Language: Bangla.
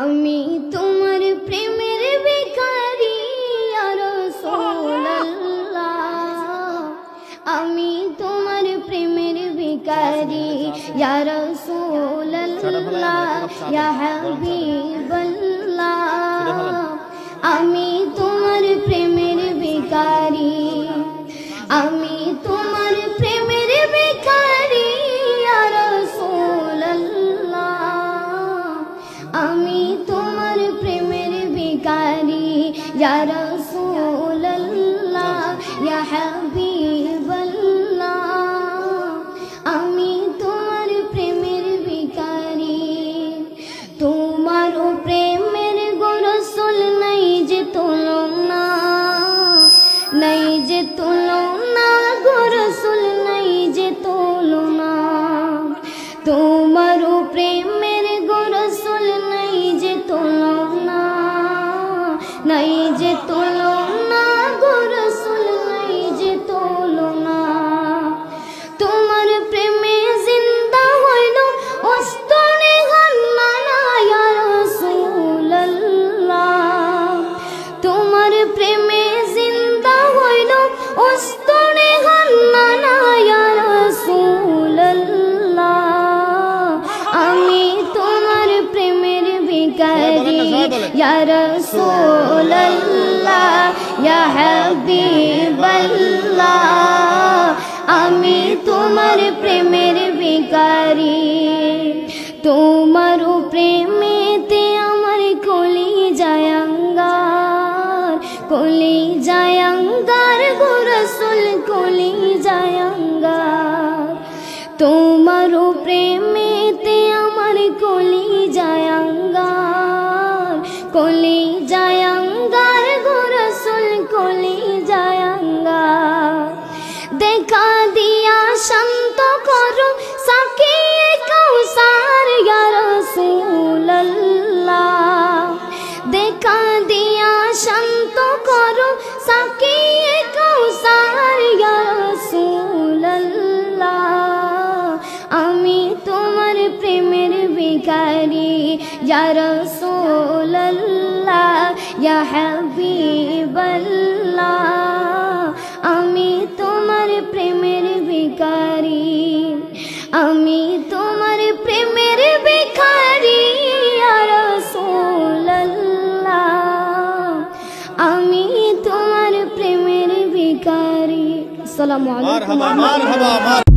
আমি তোমার প্রেমের ভিখারি ইয়া রাসূলুল্লাহ, আমি তোমার প্রেমের ভিখারি ইয়া রাসূলুল্লাহ, ইয়া হাবিবাল্লাহ, আমি তোমার প্রেমের ভিখারি, আমি তোমার প্রেমের ভিখারি ইয়া রাসূলুল্লাহ, আমি তোমার প্রেমের ভিখারি ইয়া রাসূলুল্লাহ, ইয়া হাবিবাল্লাহ, আমি তোমার প্রেমের ভিখারি। তোমার প্রেমের গো রাসূল নাই যে তুলনা, নাই যে তুলনা গো রাসূল নাই যে তুলনা, তোমার প্রেমের গো রাসূল নাই যে তুলনা, নাই যে তুলনা গো রাসূল নাই যে তুলনা। তোমার প্রেমে জিন্দা হইল অস্তনে গান্নানা ইয়া রাসূলুল্লাহ, তোমার প্রেমে জিন্দা হইল অস্তনে গান্নানা ইয়া রাসূলুল্লাহ, আমি তোমার প্রেমের ভিখারি ইয়া রাসূলুল্লাহ, ইয়া হাবিবাল্লাহ, আমি তোমার প্রেমের ভিখারি। তোমার প্রেমেতে আমার কলি জায়াঙ্গার, কলি জায়াঙ্গার গো রাসূল কলি জায়াঙ্গার, তোমার প্রেমেতে আমার কলি জায়াঙ্গার, কলি জায়াঙ্গার গো রাসূল কলি জায়াঙ্গার। দেখা দিয়া শান্ত করো সাকিয়ে কাউসার ইয়া রাসূলুল্লাহ, দেখা দিয়া শান্ত করো সাকিয়ে কাউসার ইয়া রাসূলুল্লাহ, আমি তোমার প্রেমের ভিখারি ইয়া রাসূলুল্লাহ, ইয়া হাবিবাল্লাহ, আমি তোমার প্রেমের ভিখারি, আমি তোমার প্রেমের ভিখারি ইয়া রাসূলুল্লাহ, আমি তোমার প্রেমের ভিখারি। আসসালামু আলাইকুম।